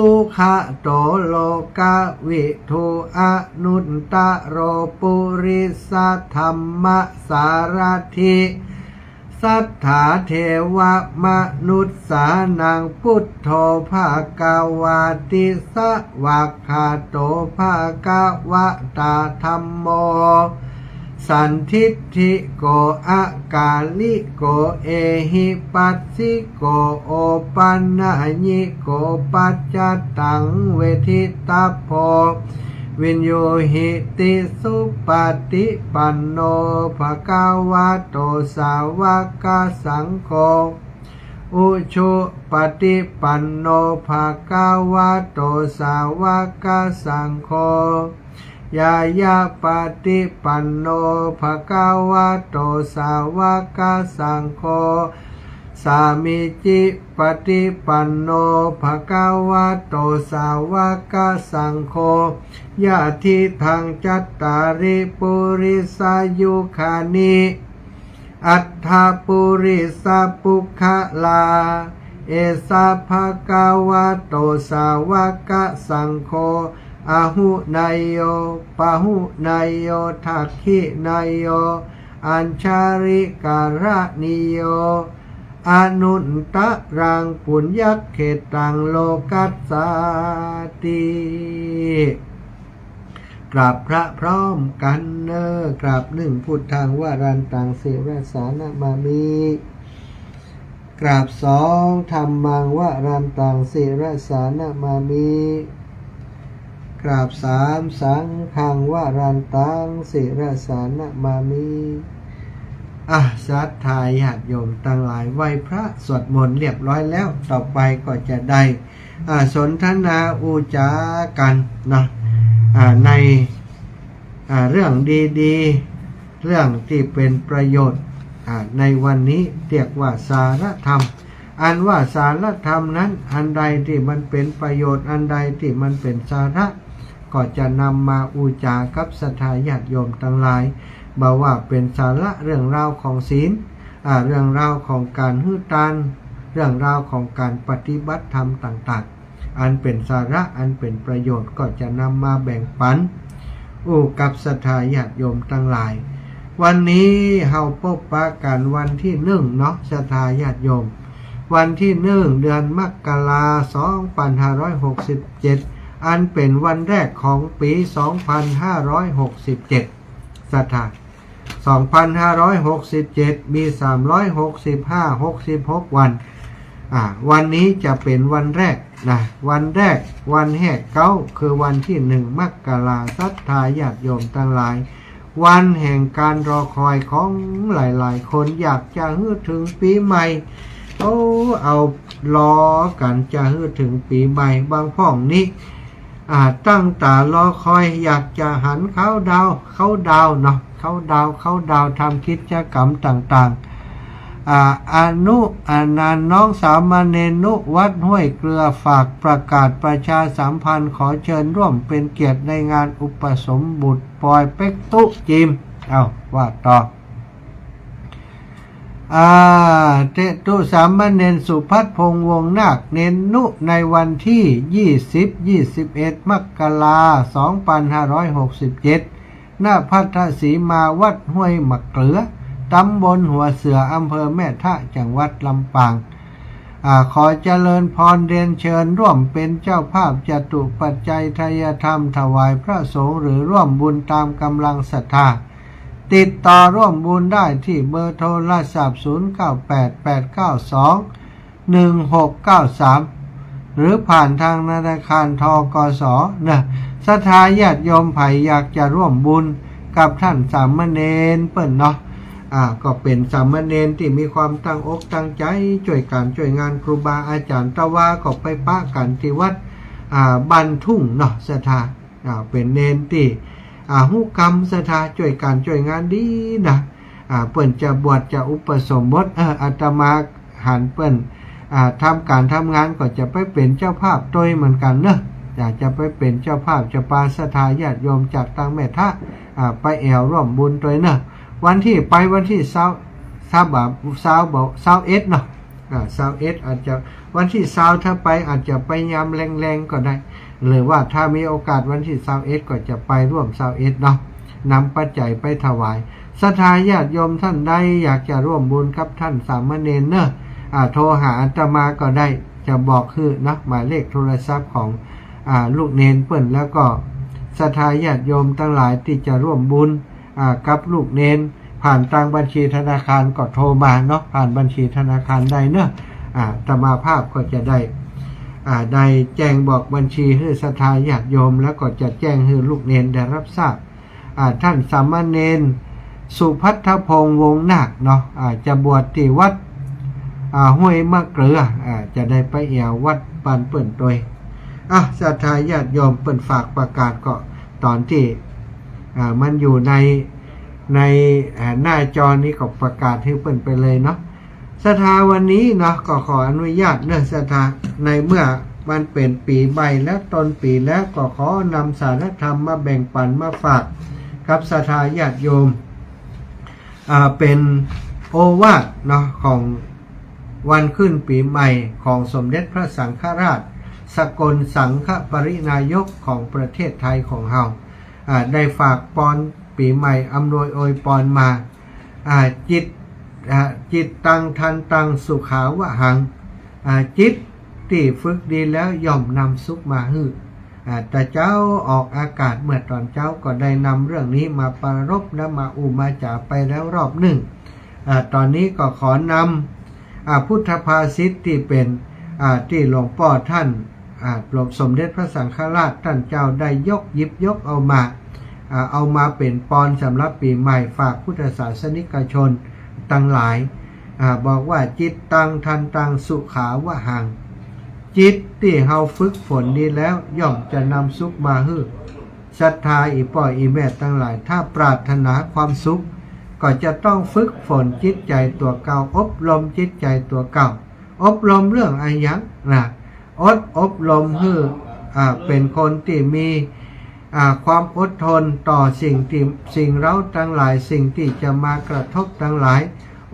สุขะโตโลกาวิทูอนุตตะโรปุริสธรรมสารถิสัทธาเทวมนุษสานังพุทโธภากาวาติสวากขาโตภากาวะตาธัมโมสันทิฏฐิโกอากาลิโกเอหิปัสสิโกโอปันนญิโกปัจจตังเวทิตาโพวินโยหิติสุปฏิปันโนภะคะวะโตสาวกสังโฆอุชุปฏิปันโนภะคะวะโตสาวกสังโฆยายาปฏิปันโนภะคะวะโตสาวกสังโฆสามิจิปฏิปันโนภะคะวะโตสาวกสังโฆญาติทังจัตตาริปุริสายุคานิอัตถปุริสปุคลาเอสะภะคะวะโตสาวกสังโฆอาหุนายโยปะหุนายโยทักขินายโยอัญชาริการะนิโยอนุตตะรังปุญญเขตังโลกัสสาติกราบพระพร้อมกันเนอกราบหนึ่งพุทธังวารันตังสิรสานะมามิกราบสองธรรมังวารันตังสิรสานะมามิกราบสามสังฆังวารันตังสิรสานะมามิศรัทธาญาติโยมทั้งหลายไหว้พระสวดมนต์เรียบร้อยแล้วต่อไปก็จะได้สนทนาอุจากันนะในเรื่องดีๆเรื่องที่เป็นประโยชน์ในวันนี้เรียกว่าสารธรรมอันว่าสารธรรมนั้นอันใดที่มันเป็นประโยชน์อันใดที่มันเป็นสาระก็จะนำมาอุจากับศรัทธาญาติโยมทั้งหลายบอกว่าเป็นสาระเรื่องราวของศีลเรื่องราวของการหื้อตานเรื่องราวของการปฏิบัติธรรมต่างๆอันเป็นสาระอันเป็นประโยชน์ก็จะนำมาแบ่งปันกับศรัทธาญาติโยมทั้งหลายวันนี้เฮาพบปะกันวันที่1เนาะศรัทธาญาติโยมวันที่1เดือนมกราคม2567อันเป็นวันแรกของปี2567ศรัทธา2567มี365-66 วันวันนี้จะเป็นวันแรกนะวันแรกวันแหกเก้าคือวันที่1มกราคมศรัทธาญาติโยมทั้งหลายวันแห่งการรอคอยของหลายๆคนอยากจะฮื้อถึงปีใหม่เอารอกันจะฮื้อถึงปีใหม่บางพ่องนี้ตั้งตารอคอยอยากจะหันเข้าดาวเนาะเข้าดาวทำกิจกรรมต่างๆอนุน้องสามเณรนุวัดห้วยเกลือฝากประกาศประชาสัมพันธ์ขอเชิญร่วมเป็นเกียรติในงานอุปสมบทปอยเป็กตุจิมว่าต่อเตตุสามเณรสุพัฒน์พงษ์วงศ์นาคเณรนุในวันที่20-21 มกราคม 2567ณพัทสีมาวัดห้วยมะเกลือตำบลหัวเสืออำเภอแม่ทะจังหวัดลำปางขอเจริญพรเรียนเชิญร่วมเป็นเจ้าภาพจตุปัจจัยทายธรรมถวายพระสงฆ์หรือร่วมบุญตามกำลังศรัทธาติดต่อร่วมบุญได้ที่เบอร์โทรศัพท์0988921693หรือผ่านทางธนาคารทกสศรัทธาญาติโยมไผอยากจะร่วมบุญกับท่านสามเณรเปิ้นเนาะก็เป็นสามเณรที่มีความตั้งอกตั้งใจช่วยงานครูบาอาจารย์ตะวาก็ไปปะกันที่วัดบ้านทุ่งเนาะศรัทธาเป็นเณรที่หูกรรมศรัทธาช่วยงานดีนะเปิ้นจะบวชจะอุปสมบทอาตมาหันเปิ้นทำการทำงานก็จะไปเป็นเจ้าภาพโดยเหมือนกันเนอะอยากจะไปเป็นเจ้าภาพจะปาศรัทธาญาติโยมจากต่างแม่ทะไปแอวร่วมบุญโดยเนอะวันที่21เนาะ 21อาจจะวันที่20ถ้าไปอาจจะไปยามแรงๆก็ได้หรือว่าถ้ามีโอกาสวันที่21ก็จะไปร่วม21เนาะนำปัจจัยไปถวายศรัทธาญาติโยมท่านใดอยากจะร่วมบุญกับท่านสามเณรเนอะโทรหาอาตมาก็ได้จะบอกคือนะหมายเลขโทรศัพท์ของลูกเนนเปิ้นแล้วก็ศรัทธาญาติโยมทั้งหลายที่จะร่วมบุญกับลูกเนนผ่านทางบัญชีธนาคารก็โทรมาเนาะผ่านบัญชีธนาคารได้เนอะอาตมาภาพก็จะได้แจ้งบอกบัญชีให้ศรัทธาญาติโยมแล้วก็จะแจ้งให้ลูกเนนได้รับทราบท่านสามเณรสุพัทธพงษ์วงนาคเนาะจะบวชที่วัดห้วยมะเกลือจะได้ไปแอววัดปานเปิ่นตัวศรัทธาญาติโยมเปิ่นฝากประกาศก็ตอนที่มันอยู่ในหน้าจอนี้ก็ประกาศให้เปิ่นไปเลยเนาะศรัทธาวันนี้เนาะก็ขออนุญาตเนื่องศรัทธาในเมื่อมันเป็นปีใหม่และต้นปีแล้วก็ขอนำสารธรรมมาแบ่งปันมาฝากกับศรัทธาญาติโยมเป็นโอวาทเนาะของวันขึ้นปีใหม่ของสมเด็จพระสังฆราชสกลสังฆปรินายกของประเทศไทยของเราได้ฝากปอนปีใหม่อำนวยอวยพรมาจิตตังทันตังสุขาวะหังจิตที่ฝึกดีแล้วย่อมนำสุขมาให้แต่เจ้าออกอากาศเมื่อตอนเจ้าก็ได้นำเรื่องนี้มาปรารภและมาอุมาจาไปแล้วรอบหนึ่งตอนนี้ก็ขอนำพุทธภาษิตที่เป็นที่หลวงพ่อท่านหลวงสมเด็จพระสังฆราชท่านเจ้าได้หยิบยกเอามาเป็นปอนสำหรับปีใหม่ฝากพุทธศาสนิกชนตั้งหลายบอกว่าจิตตังทันตังสุขาวะหังจิตที่เฮาฝึกฝนดีแล้วย่อมจะนำสุขมาให้ศรัทธาอีป่อยอีแม่ทั้งหลายถ้าปรารถนาความสุขก็จะต้องฝึกฝนจิตใจตัวเก่าอบรมจิตใจตัวเก่าอบรมเรื่องอะไรยังนะอบรมให้เป็นคนที่มีความอดทนต่อสิ่งเร้าทั้งหลายสิ่งที่จะมากระทบทั้งหลาย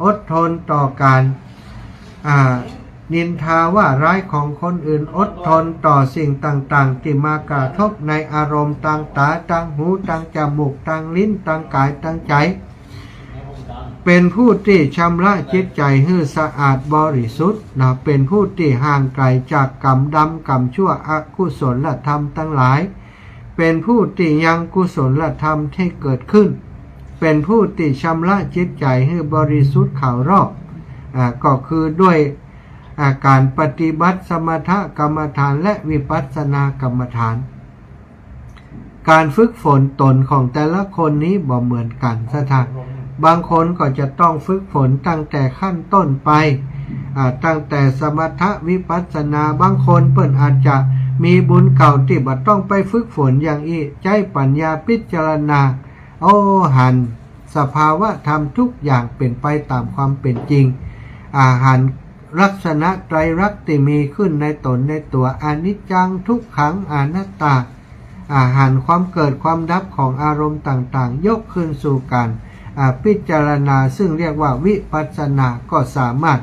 อดทนต่อการนินทาว่าร้ายของคนอื่นอดทนต่อสิ่งต่างๆที่มากระทบในอารมณ์ทางตาทางหูทางจมูกทางลิ้นทางกายทางใจเป็นผู้ที่ชำระจิตใจให้สะอาดบริสุทธิ์นะเป็นผู้ที่ห่างไกลจากกรรมดำกรรมชั่วอกุศลธรรมทั้งหลายเป็นผู้ที่ยังกุศลธรรมที่เกิดขึ้นเป็นผู้ที่ชำระจิตใจให้บริสุทธิ์ข่าวรอบก็คือด้วยการปฏิบัติสมถกรรมฐานและวิปัสสนากรรมฐานการฝึกฝนตนของแต่ละคนนี้บ่เหมือนกันบางคนก็จะต้องฝึกฝนตั้งแต่ขั้นต้นไปตั้งแต่สมถะวิปัสสนาบางคนเปิ้นอาจจะมีบุญเก่าที่บ่ต้องไปฝึกฝนอย่างอีใจปัญญาพิจารณาหันสภาวะธรรมทุกอย่างเป็นไปตามความเป็นจริงหันลักษณะไตรลักษณ์ที่มีขึ้นในตนในตัวอนิจจังทุกขังอนัตตาหันความเกิดความดับของอารมณ์ต่างๆยกขึ้นสู่การพิจารณาซึ่งเรียกว่าวิปัสสนาก็สามารถ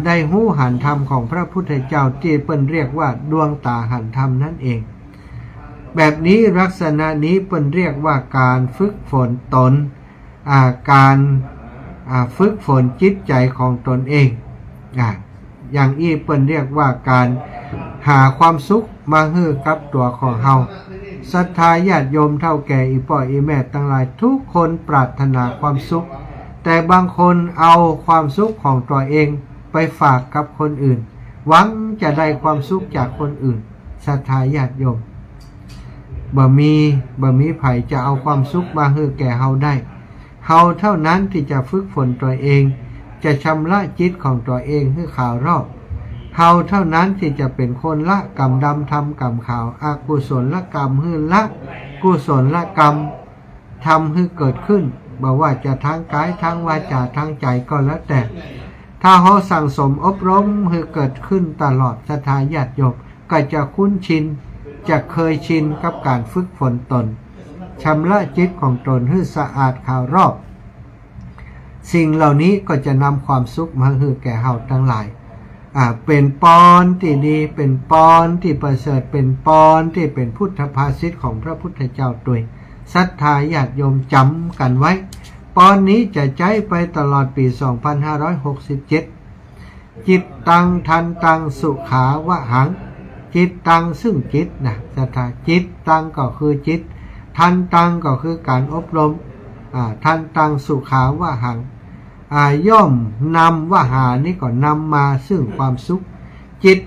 ได้หู้หันธรรมของพระพุทธเจ้าที่เปิ้นเรียกว่าดวงตาหันธรรมนั่นเองแบบนี้ลักษณะนี้เปิ้นเรียกว่าการฝึกฝนตนการฝึกฝนจิตใจของตนเองอย่างเปิ้นเรียกว่าการหาความสุขมาให้กับตัวของเฮาศรัทธาญาติโยมเท่าแก่อีป่ออีแม่ทั้งหลายทุกคนปรารถนาความสุขแต่บางคนเอาความสุขของตัวเองไปฝากกับคนอื่นหวังจะได้ความสุขจากคนอื่นศรัทธาญาติโยมบ่มีไผจะเอาความสุขมาให้แก่เฮาได้เฮาเท่านั้นที่จะฝึกฝนตัวเองจะชำระจิตของตัวเองให้ขาวรอบเฮาเท่านั้นที่จะเป็นคนละกรรมดำทำกรรมขาวอกุศลกรรมให้ละกุศลกรรมทำให้เกิดขึ้นบ่ว่าจะทางกายทางวาจาทางใจก็แล้วแต่ถ้าเฮาสั่งสมอบรมให้เกิดขึ้นตลอดศรัทธาญาติโยมก็จะคุ้นชินจะเคยชินกับการฝึกฝนตนชำระจิตของตนให้สะอาดขาวรอบสิ่งเหล่านี้ก็จะนำความสุขมาให้แก่เฮาทั้งหลาย เป็นปอนที่ดีเป็นปอนที่ประเสริฐเป็นปอนที่เป็นพุทธภาษิตของพระพุทธเจ้าด้วยศรัทธาญาติโยมจำกันไว้ปอนนี้จะใช้ไปตลอดปี 2567 จิตตังทันตังสุขาวะหังจิตตังซึ่งจิตนะศรัทธาจิตตังก็คือจิตทันตังก็คือการอบรมทันตังสุขาวะหังย่อมนำวหานี่ก็นำมาซึ่งความสุขจิต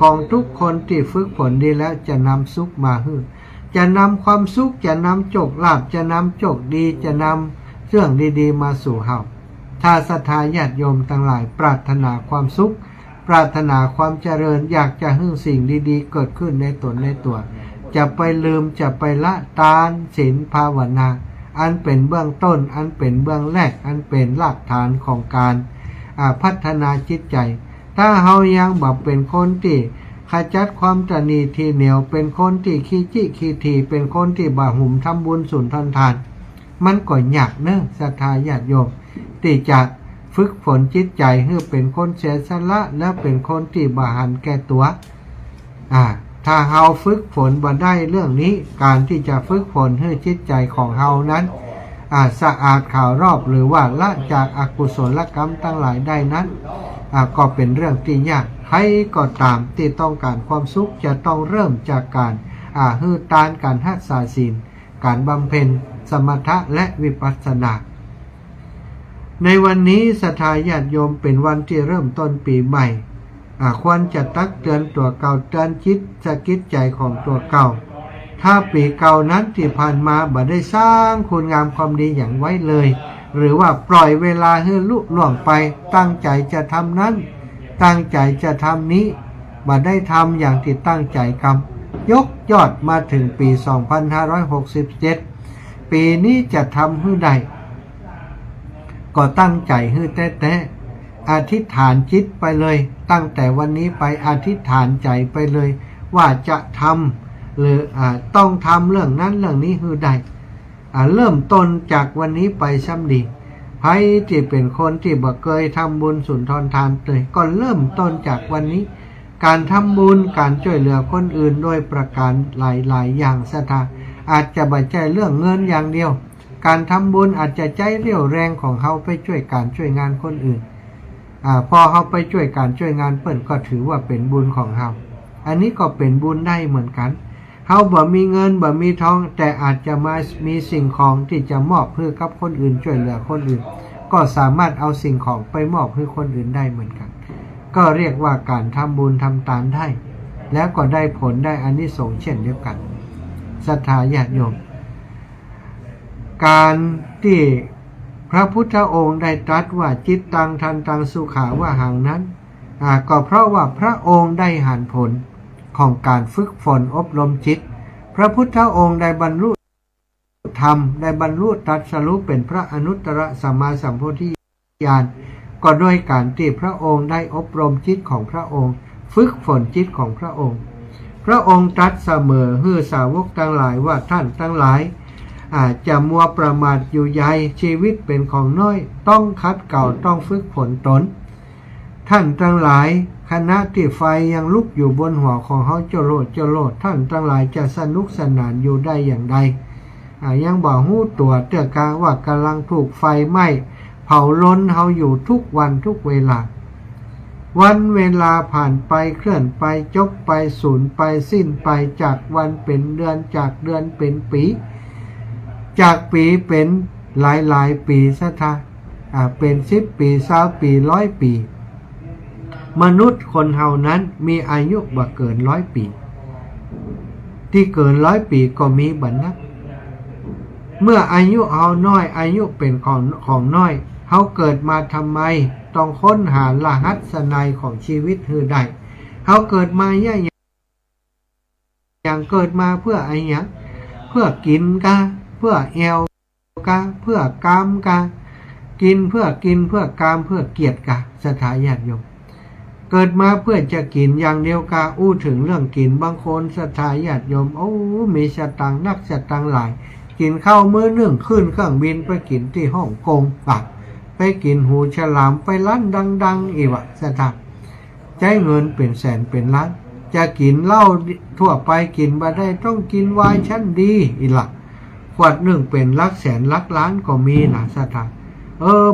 ของทุกคนที่ฝึกฝนดีแล้วจะนำสุขมาให้จะนำความสุขจะนำโชคลาภจะนำโชคดีจะนำเรื่องดีๆมาสู่เฮาถ้าศรัทธาญาติโยมทั้งหลายปรารถนาความสุขปรารถนาความเจริญอยากจะให้สิ่งดีๆเกิดขึ้นในตนในตัวจะไปลืมจะไปละทานศีลภาวนาอันเป็นเบื้องต้นอันเป็นเบื้องแรกอันเป็นรากฐานของการพัฒนาจิตใจถ้าเฮายังแบบเป็นคนที่ขจัดความตนีทีเหนียวเป็นคนที่ขี้จี้ขี้ทีเป็นคนที่บ่หุ่มทำบุญสุนทรทานมันก็ยากเนอะศรัทธาญาติโยมที่จะฝึกฝนจิตใจให้เป็นคนเสียสละและเป็นคนที่บ่หันแก่ตัวถ้าเฮาฝึกฝนบ่ได้เรื่องนี้การที่จะฝึกฝนให้จิตใจของเฮานั้นสะอาดข่าวรอบหรือว่าละจากอกุศลกรรมทั้งหลายได้นั้นก็เป็นเรื่องที่ยากใครก็ตามที่ต้องการความสุขจะต้องเริ่มจากการฮือตานการรักษาศีลการบำเพ็ญสมถะและวิปัสสนาในวันนี้ศรัทธาญาติโยมเป็นวันที่เริ่มต้นปีใหม่ควรจะตักเตือนตัวเก่าเตือนจิตสะกิดใจของตัวเก่าถ้าปีเก่านั้นที่ผ่านมาบ่ได้สร้างคุณงามความดีอย่างไว้เลยหรือว่าปล่อยเวลาให้ลุล่วงไปตั้งใจจะทำนั้นตั้งใจจะทำนี้บ่ได้ทำอย่างที่ตั้งใจกำยกยอดมาถึงปี 2567 ปีนี้จะทำให้ได้ก็ตั้งใจให้แต่อธิษฐานจิตไปเลยตั้งแต่วันนี้ไปอธิษฐานใจไปเลยว่าจะทำหรือต้องทำเรื่องนั้นเรื่องนี้ให้ได้เริ่มต้นจากวันนี้ไปซ้ำดีใครที่เป็นคนที่บ่เคยทำบุญสุนทรทานเลยก็เริ่มต้นจากวันนี้การทำบุญการช่วยเหลือคนอื่นโดยประการหลายๆอย่างศรัทธาอาจจะบ่ใช่เรื่องเงินอย่างเดียวการทำบุญอาจจะใจเรี่ยวแรงของเขาไปช่วยการช่วยงานคนอื่นพอเขาไปช่วยการช่วยงานเปิ้นก็ถือว่าเป็นบุญของเขาอันนี้ก็เป็นบุญได้เหมือนกันเขาบ่มีเงินบ่มีทองแต่อาจจะมามีสิ่งของที่จะมอบให้กับคนอื่นช่วยเหลือคนอื่นก็สามารถเอาสิ่งของไปมอบให้คนอื่นได้เหมือนกันก็เรียกว่าการทำบุญทำทานได้แล้วก็ได้ผลได้อานิสงส์เช่นเดียวกันศรัทธาญาติโยมการที่พระพุทธองค์ได้ตรัสว่าจิตตังทันตังสุขาวะหังนั้นก็เพราะว่าพระองค์ได้หันผลของการฝึกฝนอบรมจิตพระพุทธองค์ได้บรรลุธรรมได้บรรลุตรัสรู้เป็นพระอนุตตรสัมมาสัมโพธิญาณก็ด้วยการที่พระองค์ได้อบรมจิตของพระองค์ฝึกฝนจิตของพระองค์พระองค์ตรัสเสมอให้สาวกทั้งหลายว่าท่านทั้งหลายจะมัวประมาทอยู่ใหญ่ชีวิตเป็นของน้อยต้องคัดเก่าต้องฝึกฝนตนท่านทั้งหลายขณะที่ไฟยังลุกอยู่บนหัวของเขาโจโลดท่านทั้งหลายจะสนุกสนานอยู่ได้อย่างใดยังบ่ฮู้ตัวเตื้อกาว่ากำลังถูกไฟไหม้เผาล้นเขาอยู่ทุกวันทุกเวลาวันเวลาผ่านไปเคลื่อนไปจบไปสูญไปสิ้นไปจากวันเป็นเดือนจากเดือนเป็นปีจากปีเป็นหลายปีซะท่าเป็น10 ปี20 ปี100 ปีมนุษย์คนเฮานั้นมีอายุบ่เกิน100 ปีที่เกิน100 ปีก็มีบัดนักเมื่ออายุเฮาน้อยอายุเป็นของน้อยเฮาเกิดมาทำไมต้องค้นหารหัสนัยของชีวิตให้ได้เฮาเกิดมาอย่างเกิดมาเพื่ออะไรหยังเพื่อกินกะเพื่อแอวกะเพื่อกามกะกินเพื่อกามเพื่อเกียรติกะศรัทธาญาติโยมเกิดมาเพื่อจะกินอย่างเดียวกะอู้ถึงเรื่องกินบางคนศรัทธาญาติโยมมีสตังนักสตังหลายกินข้าวมื้อหนึ่งขึ้นเครื่องบินไปกินที่ฮ่องกงไปกินหูฉลามไปร้านดังๆอีกวะศรัทธาใจ ใจเงินเป็นแสนเป็นล้านจะกินเหล้าทั่วไปกินบ่ได้ต้องกินไวน์ชั้นดีอีหล่ะขวดหนึ่งเป็นหลักแสนหลักล้านก็มีนะสถาน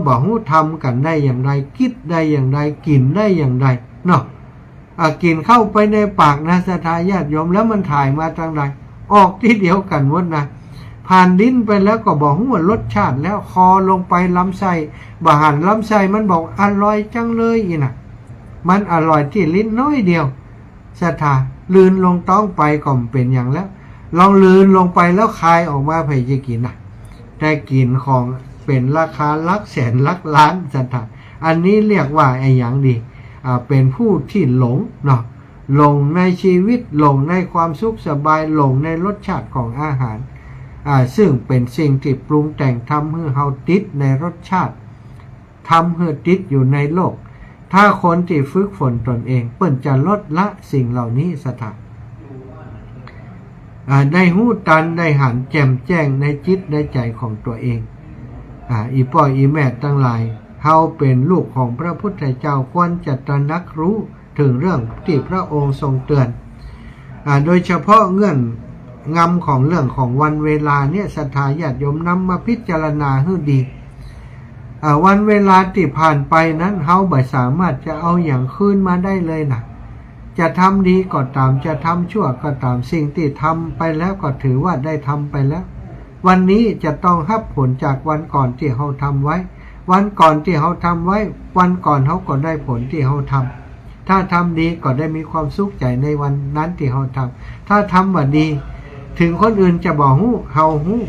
บอกฮู้ทำกันได้อย่างไรคิดได้อย่างไรกินได้อย่างไรเนาะกินเข้าไปในปากนะศรัทธาญาติโยมแล้วมันถ่ายมาทางใดออกที่เดียวกันหมดนะผ่านลิ้นไปแล้วก็บอกว่ารสชาติแล้วคอลงไปลำไส้บาหันลำไส้มันบอกอร่อยจังเลยอีน่ะมันอร่อยที่ลิ้นน้อยเดียวศรัทธาลืนลงต้องไปก็เป็นอย่างแล้วลองลืนลงไปแล้วคายออกมาไปจะกินนะได้กินของเป็นราคาหลักแสนหลักล้านศรัทธาอันนี้เรียกว่าไอ้อย่างดีเป็นผู้ที่หลงเนาะหลงในชีวิตหลงในความสุขสบายหลงในรสชาติของอาหารซึ่งเป็นสิ่งที่ปรุงแต่งทำให้เฮาติดในรสชาติทำให้ติดอยู่ในโลกถ้าคนที่ฝึกฝนตนเองเปิ้นจะลดละสิ่งเหล่านี้สถานได้หู้ตันได้หันแจ่มแจ้งในจิตในใจของตัวเองอีพ่ออีแม่ทั้งหลายเฮาเป็นลูกของพระพุทธเจ้าควรจะตระหนักรู้ถึงเรื่องที่พระองค์ทรงเตือนโดยเฉพาะเงื่อนงำของเรื่องของวันเวลาเนี่ยศรัทธาญาติโยมนำมาพิจารณาให้ดีวันเวลาที่ผ่านไปนั้นเฮาไม่สามารถจะเอาอย่างคืนมาได้เลยนะจะทำดีก็ตามจะทำชั่วก็ตามสิ่งที่ทำไปแล้วก็ถือว่าได้ทำไปแล้ววันนี้จะต้องรับผลจากวันก่อนที่เฮาทำไว้วันก่อนที่เฮาทำไว้วันก่อนเฮาก็ได้ผลที่เฮาทำถ้าทำดีก็ได้มีความสุขใจในวันนั้นที่เฮาทำถ้าทำบ่ดีถึงคนอื่นจะบอกฮู้เฮาฮู้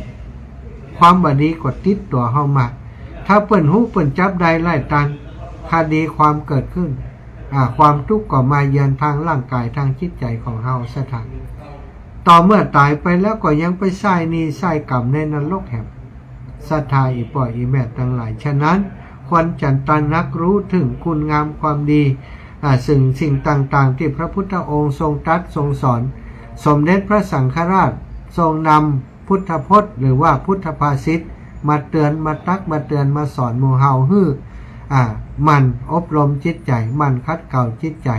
ความบ่ดีก็ติดตัวเฮามาถ้าเปิ้นฮู้เปิ้นจับได้ไล่ตันคดีความเกิดขึ้นความทุกข์ก็มาเยือนทางร่างกายทางจิตใจของเฮาสถานต่อเมื่อตายไปแล้วก็ยังไปใส่นี่ใส่กรรมในนรกแห่งศรัทธาอีป่อยอีแม่ทั้งหลายฉะนั้นควรจันตระหนักรู้ถึงคุณงามความดีสิ่งต่างๆที่พระพุทธองค์ทรงตรัสทรงสอนสมเด็จพระสังฆราชทรงนำพุทธพจน์หรือว่าพุทธภาษิตมาเตือนมาตักมาเตือนมาสอนหมู่เฮาฮื้อมันอบรมจิตใจมันคัดเกลาจิตใจ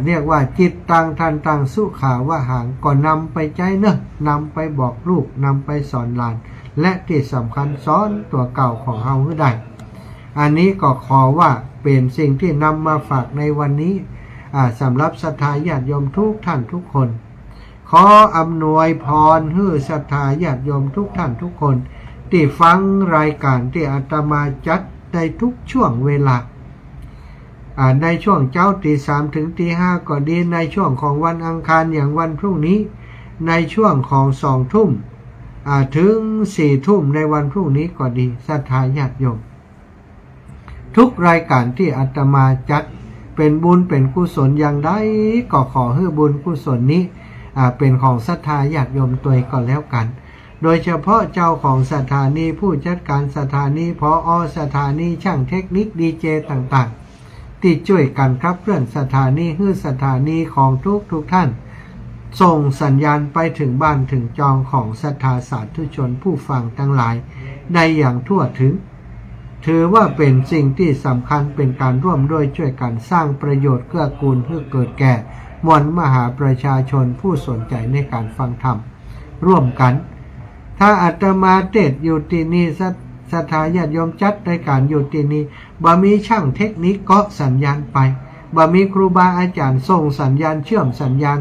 เรียกว่าจิตตังทันตังสุขาวะหังก็นำไปใจเนอะนำไปบอกลูกนำไปสอนหลานและที่สำคัญสอนตัวเก่าของเฮาให้ได้อันนี้ก็ขอว่าเป็นสิ่งที่นำมาฝากในวันนี้สำหรับศรัทธาญาติโยมทุกท่านทุกคนขออำนวยพรให้ศรัทธาญาติโยมทุกท่านทุกคนที่ฟังรายการที่อาตมาจัดในทุกช่วงเวลาในช่วงเจ้าตี 3 ถึงตี 5ก็ดีในช่วงของวันอังคารอย่างวันพรุ่งนี้ในช่วงของ2 ทุ่มถึง4 ทุ่มในวันพรุ่งนี้ก็ดีศรัทธาญาติโยมทุกรายการที่อาตมาจัดเป็นบุญเป็นกุศลอย่างใดก็ขอให้บุญกุศลนี้เป็นของศรัทธาญาติโยมตัวก็แล้วกันโดยเฉพาะเจ้าของสถานีผู้จัดการสถานีผอ.สถานีช่างเทคนิคดีเจต่างๆที่ช่วยกันครับเคลื่อนสถานีให้สถานีของทุกท่านส่งสัญญาณไปถึงบ้านถึงจองของศรัทธาสาธุชนผู้ฟังทั้งหลายได้อย่างทั่วถึงถือว่าเป็นสิ่งที่สำคัญเป็นการร่วมด้วยช่วยกันสร้างประโยชน์เกื้อกูลเพื่อเกิดแก่มวลมหาประชาชนผู้สนใจในการฟังธรรมร่วมกันถ้าอาตมาเทศอยู่ที่นี่ศรัทธาญาติโยมจัดรายการอยู่ที่นี่บ่มีช่างเทคนิคก็สัญญาณไปบ่มีครูบาอาจารย์ส่งสัญญาณเชื่อมสัญญาณ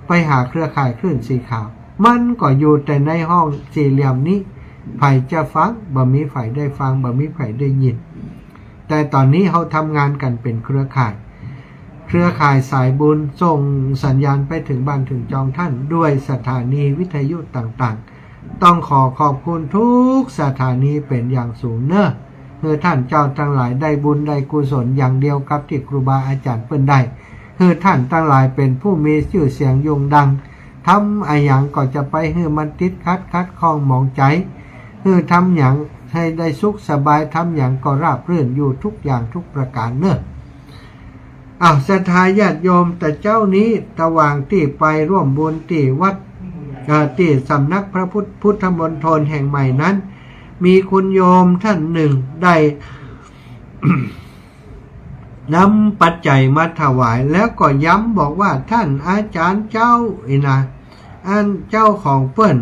ไปหาเครือข่ายคลื่นสีขาวมันก็อยู่แต่ในห้องสี่เหลี่ยมนี้ไผจะฟังบ่มีไผได้ฟังบ่มีไผได้ยินแต่ตอนนี้เขาทำงานกันเป็นเครือข่ายสายบุญส่งสัญญาณไปถึงบ้านถึงจองท่านด้วยสถานีวิทยุต่างๆต้องขอบคุณทุกสถานีเป็นอย่างสูงเนอะเพื่อท่านเจ้าทั้งหลายได้บุญได้กุศลอย่างเดียวกับที่ครูบาอาจารย์เปิ้นได้เพื่อท่านทั้งหลายเป็นผู้มีชื่อเสียงโด่งดังทำอะไรอย่างก็จะไปให้มันติดคัดข้องหมองใจคือทำอย่างให้ได้สุขสบายทำอย่างก็ราบรื่นอยู่ทุกอย่างทุกประการเนอะศรัทธาญาติโยมแต่เจ้านี้ระหว่างที่ไปร่วมบุญที่วัดที่สำนักพระพุทธมณฑลแห่งใหม่นั้นมีคุณโยมท่านหนึ่งได้ นำปัจจัยมาถวายแล้วก็ย้ำบอกว่าท่านอาจารย์เจ้านะอันเจ้าของเปิ้น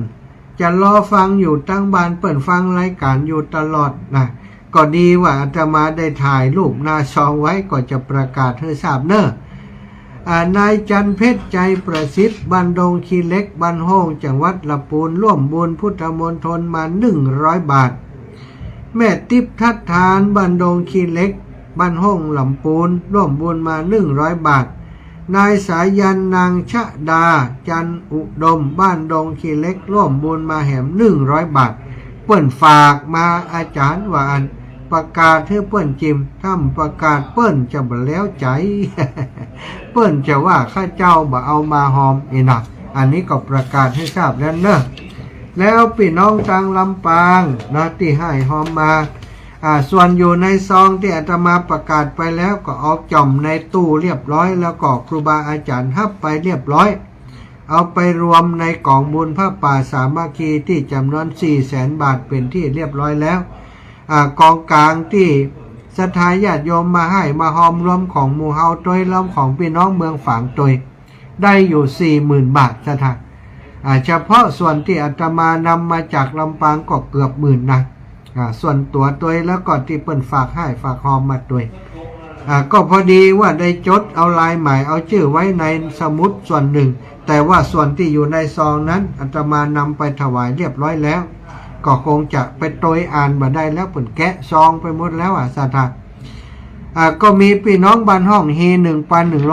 จะรอฟังอยู่ตั้งบ้านเปิ้นฟังรายการอยู่ตลอดนะก็ดีว่าอาตมาได้ถ่ายรูปหน้าซองไว้ก็จะประกาศให้ทราบเนอะนายจันเพชรใจประสิทธิ์บ้านดงคีเล็กบ้านโฮงจังหวัดลำพูนร่วมบุญพุทธมณฑลมา100 บาทแม่ติ๊บทัดทานบ้านดงคีเล็กบ้านโฮงลำพูนร่วมบุญมา100 บาทนายสายันนางชะดาจันอุดมบ้านดงคีเล็กร่วมบุญมาแหม100 บาทเปิ้นฝากมาอาจารย์ว่าอันประกาศให้เปิ้นจิมถ้าประกาศเปิ้นจะบ่แล้วใจ เปิ้นจะว่าข้าเจ้าบ่เอามาหอมอีนะอันนี้ก็ประกาศให้ทราบแล้วเนอะแล้วพี่น้องทางลำปางนะที่ให้หอมมาส่วนอยู่ในซองที่อาตมาประกาศไปแล้วก็เอาจ่อมในตู้เรียบร้อยแล้วก็ครูบาอาจารย์ฮับไปเรียบร้อยเอาไปรวมในกองบุญพระป่าสามัคคีที่จำนวน 400,000 บาทเป็นที่เรียบร้อยแล้วกองกลางที่ศรัทธาญาติโยมมาให้มาหอมรวมของหมู่เฮาโดยรวมของพี่น้องเมืองฝางโดยได้อยู่ 40,000 บาทศรัทธาเฉพาะส่วนที่อาตมานำมาจากลำปางก็เกือบ10,000นะส่วนตัวตัวแล้วก็ที่เปิ้นฝากให้ฝากหอมมาตัวก็พอดีว่าได้จดเอาลายหมายเอาชื่อไว้ในสมุดส่วนหนึ่งแต่ว่าส่วนที่อยู่ในซองนั้นอาตมานำไปถวายเรียบร้อยแล้วก็คงจะไปโดยอ่านมาได้แล้วเปิ่นแกะซองไปหมดแล้วสาธาก็มีพี่น้องบ้านห้องเฮ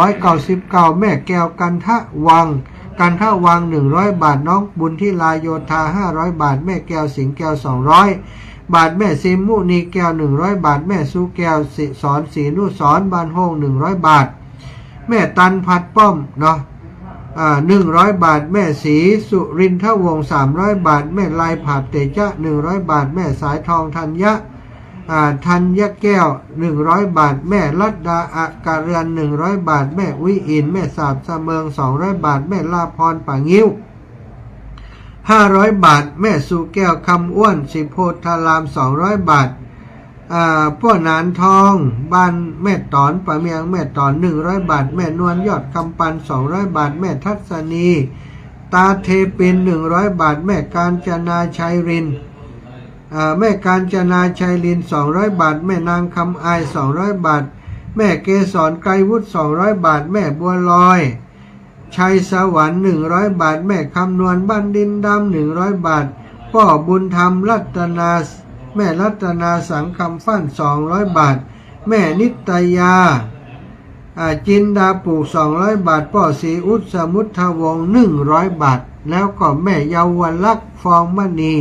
1,199แม่แก้วกันทะวัง100 บาทน้องบุญที่ลายโยธา500 บาทแม่แก้วสิงแก้ว200 บาทแม่ซิมมุนีแก้ว100 บาทแม่สุแก้วสอนศรีนุสรบ้านห้อง100 บาทแม่ตันพัดป้อมเนาะ100 บาทแม่ศรีสุรินทวงศ์300 บาทแม่ลายผาดเตจะ100 บาทแม่สายทองธัญญแก้ว100 บาทแม่ลัดดาอาการเรือน100 บาทแม่วิอินแม่สาบเสมิง200 บาทแม่ลาพรป่างิ้ว500 บาทแม่สุแก้วคำอ้วนสิโพธาราม200 บาทพ่อนานทองบ้านแม่ตอนป่าเมียงแม่ตอน100 บาทแม่นวลยอดคำปัน200 บาทแม่ทัศนีตาเทปิน100 บาทแม่กาญจนาชัยรินแม่กาญจนาชัยริน200 บาทแม่นางคำอาย200 บาทแม่เกศรไกรวุฒิ200 บาทแม่บัวลอยชัยสวรรค์100 บาทแม่คำนวณบ้านดินดำ100 บาทพ่อบุญธรรมรัตนาแม่รัตนาสังคำฟั่น200 บาทแม่นิตยาจินดาปลูก200 บาทพ่อศรีอุตสมุทธวงศ์100 บาทแล้วก็แม่เยาวลักษณ์ฟองมณี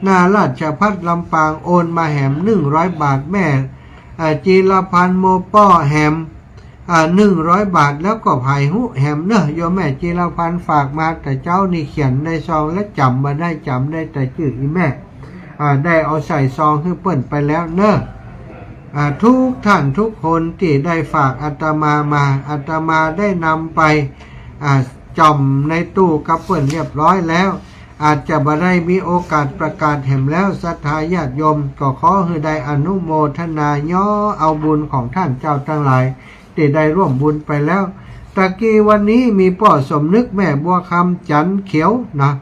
นาราชพัฒลำปางโอนมาแหม100 บาทแม่จีรพันธ์โมป้อแหม100 บาทแล้วก็ไผ่หุแหมเนอะโยมแม่จีรพันธ์ฝากมาแต่เจ้านี่เขียนในซองและจำมาได้แต่ชื่ออีแม่ได้เอาใส่ซองให้เปิ้นไปแล้วเนอะทุกท่านทุกคนที่ได้ฝากอาตมามาอาตมาได้นำไปจ่อมในตู้กับเปิ้นเรียบร้อยแล้วอาจจะบ่ได้มีโอกาสประกาศแห่มแล้วศรัทธาญาติโยมก็ขอให้ได้อนุโมทนาย่อเอาบุญของท่านเจ้าทั้งหลายที่ได้ร่วมบุญไปแล้วตะกี้วันนี้มีพ่อสมนึกแม่บัวคำจันเขียวนะ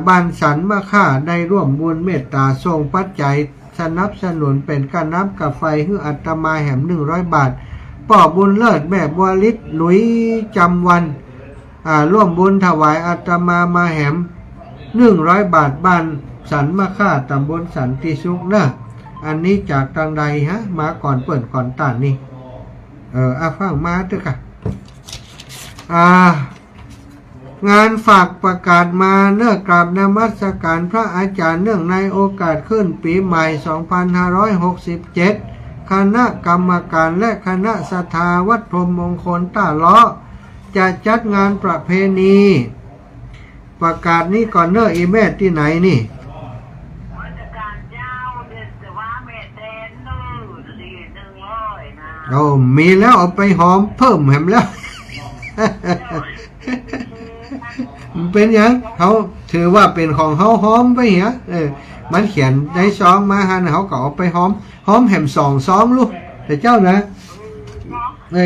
บ้านสันมะค่าได้ร่วมบุญเมตตาส่งปัจจัยสนับสนุนเป็นค่าน้ำกับไฟให้อาตมาแหม100 บาทพ่อบุญเลิศแม่บัวลิศหลุยจำวันร่วมบุญถวายอาตมาแหม100 บาทบ้านสันมะค่าตำบลสันติสุขนะอันนี้จากทางใดมาก่อนเปิดก่อนต้านนี่ฟังมาเถอะค่ะงานฝากประกาศมาเนื่องกราบนมัสการพระอาจารย์เนื่องในโอกาสขึ้นปีใหม่2567คณะกรรมการและคณะศรัทธาวัดพรหมมงคลต้าล้อจะจัดงานประเพณีประกาศนี้ก่อนเนอะอีแม่ที่ไหนนี่มีแล้วเอาไปหอมเพิ่มแหมแล้วมันเป็นยังเขาถือว่าเป็นของเขาหอมไปเหรอมันเขียนในซองมาหันเขาก็เอาไปหอมแหม2 ซองลูกแต่เจ้านะ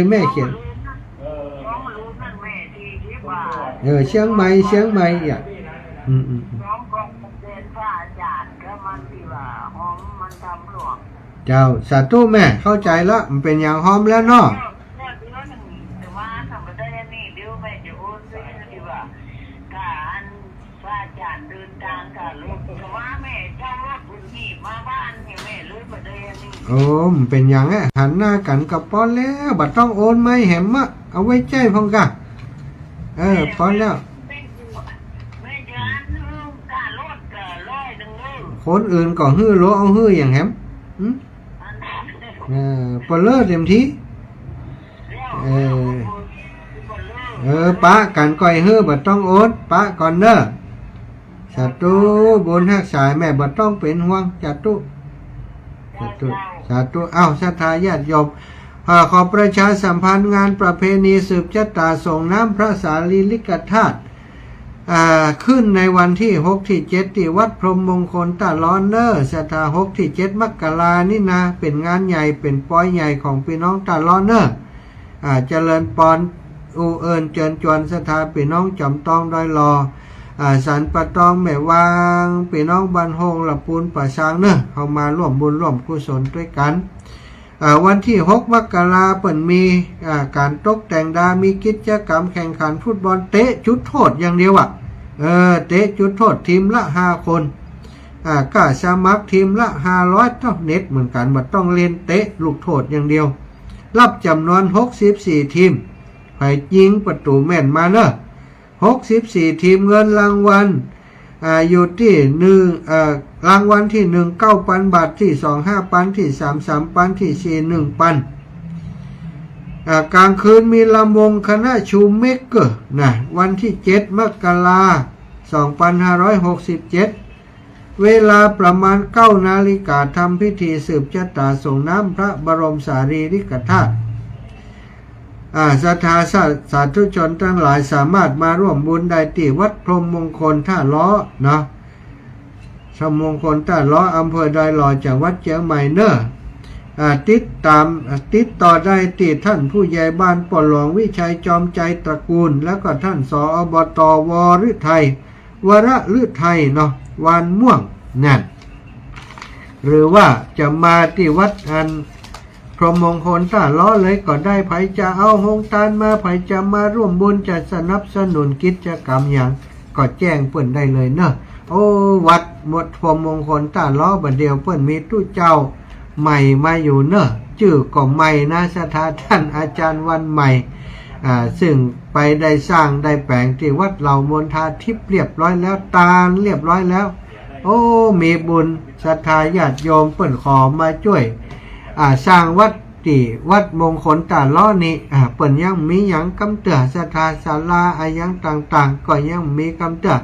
แม่เขียน น้องรู้นั่นแม่ที่ว่า เชียงใหม่อ่ะน้องก็เป็นพระอาจารย์ก็มันที่ว่าหอมมันทำหลวงเจ้าสาธุแม่เข้าใจละมันเป็นอย่างหอมแล้วเนาะแต่ว่าทำไม่ได้นี่เดี๋ยวแม่จะโอนไปที่ว่าการพระอาจารย์เดินทางกับลูกแต่ว่าแม่เจ้ารถบุญหีบมาบ้านเนี่ยแม่เลยมาได้นี่โอ้มันเป็นอย่างไงหันหน้ากันกับป้อนแล้วบัดต้องโอนไหมแหมมะเอาไว้ใจพงกะป้อนแล้วคนอื่นก็ฮื้อโลเอาฮื้ออย่างแหมปลเลอร์เต็มที่ปะกันก่อยฮื้อบัดต้องโอนปะก่อนเด้อสาธุบุญฮักษายแม่บัดต้องเป็นห่วงสาธุเอ้าศรัทธาญาติโยมขอประชาสัมพันธ์งานประเพณีสืบชะตาส่งน้ำพระสารีริกธาตุขึ้นในวันที่6ที่7ที่วัดพรหมมงคลตาล้อนเนอร์ศรัทธา6ที่7มกรานี่นะเป็นงานใหญ่เป็นป้อยใหญ่ของพี่น้องตาล้อนเนอร์เจริญปอนอูเอิญเจิญจวนศรัทธาพี่น้องจำต้องดอยรอสันปะตองแม่วางพี่น้องบันโฮงละปูนป่าช้างเนอะเข้ามาร่วมบุญร่วมกุศลด้วยกันวันที่6มกราเปิ่นมีการตกแต่งดามีกิจกรรมแข่งขันฟุตบอลเตะจุดโทษอย่างเดียวเตะจุดโทษทีมละ5คนก็สมัครทีมละ500เท่าเน็ตเหมือนกันมันต้องเล่นเตะลูกโทษอย่างเดียวรับจำนวน64ทีมใครยิงประตูแม่นมาเนอะ64ทีมเงินรางวัลอยู่ที่รางวัลที่1 9,000 บาทที่2 5,000ที่3 3,000ที่4 1,000กลางคืนมีลำวงคณะชูเมกเกอร์นะวันที่7มกราคม2567เวลาประมาณ9 นาฬิกาทำพิธีสืบชะตาส่งน้ำพระบรมสารีริกธาตุศรัทธาสาธุชนทั้งหลายสามารถมาร่วมบุญได้ที่วัดพรหมมงคลท่าล้อเนาะชมมงคลท่าล้ออำเภอดอยหล่อจังหวัดเชียงใหม่เนอะติดต่อได้ที่ท่านผู้ใหญ่บ้านปอหลวงวิชัยจอมใจตระกูลแล้วก็ท่านสอบต.วฤทัยวรฤทัยเนาะวานม่วงนั่นหรือว่าจะมาที่วัดพรหมมงคลท่าล้อเลยก็ได้ไผจะเอาหงตาลมาไผจะมาร่วมบุญจะสนับสนุนกิจกรรมอย่างก็แจ้งเปิ้นได้เลยเนอะโอ้วัดหมดพรหมมงคลท่าล้อบัดเดียวเปิ้นมีตู้เจ้าใหม่มาอยู่เนอะชื่อก็ใหม่นะสถานท่านอาจารย์วันใหม่ซึ่งไปได้สร้างได้แปลงที่วัดเหล่ามนทาทิพย์เรียบร้อยแล้วตาลเรียบร้อยแล้วโอ้มีบุญศรัทธาญาติโยมเปิ้นขอมาช่วยสร้างวัดมงคลตาล้อนี้เปิ่นยังมีหยังกำเตือศรัทธาศาลายังต่างๆก็ยังมีกำเตือ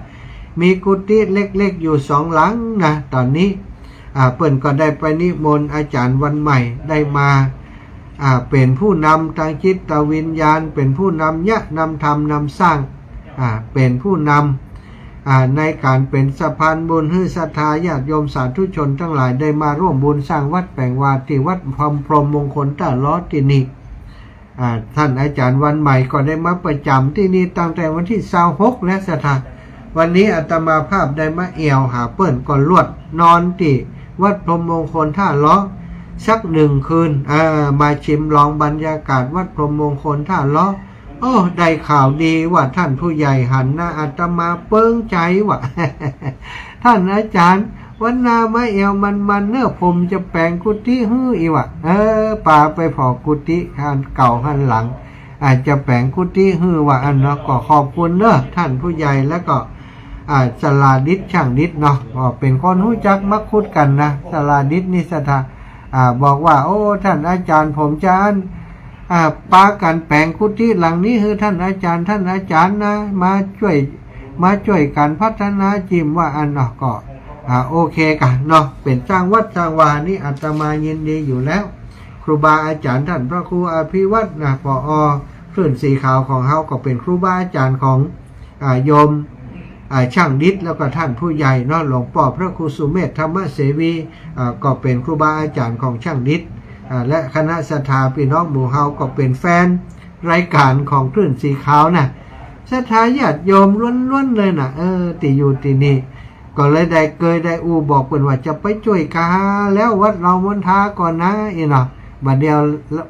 มีกุฏิเล็กๆอยู่2 หลังนะตอนนี้เปิ่นก็ได้ไปนิมนต์อาจารย์วันใหม่ได้มาเป็นผู้นำทางจิตวิญญาณเป็นผู้นำนำธรรมนำสร้างเป็นผู้นำในการเป็นสะพานบุญให้ศรัทธาญาติโยมสาธุชนทั้งหลายได้มาร่วมบุญสร้างวัดแปลงวาที่วัดพรหมมงคลท่าล้อที่นี่ท่านอาจารย์วันใหม่ก็ได้มาประจำที่นี่ตั้งแต่วันที่26และศรัทธาวันนี้อาตมาภาพได้มาเอี่ยวหาเปิ้นก่อนลวดนอนที่วัดพรหมมงคลท่าล้อสัก1 คืนมาชิมลองบรรยากาศวัดพรหมมงคลท่าล้อโอ้ได้ข่าวดีว่าท่านผู้ใหญ่หันหน้าอาตมาเปิ้งใจว่ะ ท่านอาจารย์วันนามาเอวมันเนอะผมจะแปลงกุฏิฮื้ออีว่ะป่าไปพอกุฏิหันเก่าหันหลังอาจจะแปลงกุฏิฮื้อว่ะเนาะก็ขอบคุณเนอะท่านผู้ใหญ่แล้วก็สลาดิษช่างดิษเนาะเป็นคนรู้จักมักคุดกันนะสลาดิษนิสถาบอกว่าโอ้ท่านอาจารย์ผมจะปากันแปลงกุฏิหลังนี้คือท่านอาจารย์นะมาช่วยกันพัฒนาจิมว่าเนาะก็โอเคกันเนาะเป็นสร้างวัดสร้างวานี่อาตมายินดีอยู่แล้วครูบาอาจารย์ท่านพระครูอภิวัฒน์ผอ.คลื่นสีขาวของเฮาก็เป็นครูบาอาจารย์ของโยมช่างดิษแล้วก็ท่านผู้ใหญ่เนาะหลวงพ่อพระครูสุเมธธรรมเสวีก็เป็นครูบาอาจารย์ของช่างดิษ และคณะศรัทธาพี่น้องหมู่เฮาก็เป็นแฟนรายการของคลื่นสีขาวนะศรัทธาญาติโยมล้วนๆเลยนะติอยู่ที่นี่ก็เลยได้เคยได้บอกเพิ่นว่าจะไปช่วยกาแล้ววัดเรามณฑาก่อนนะอีเนาะบัดเดียว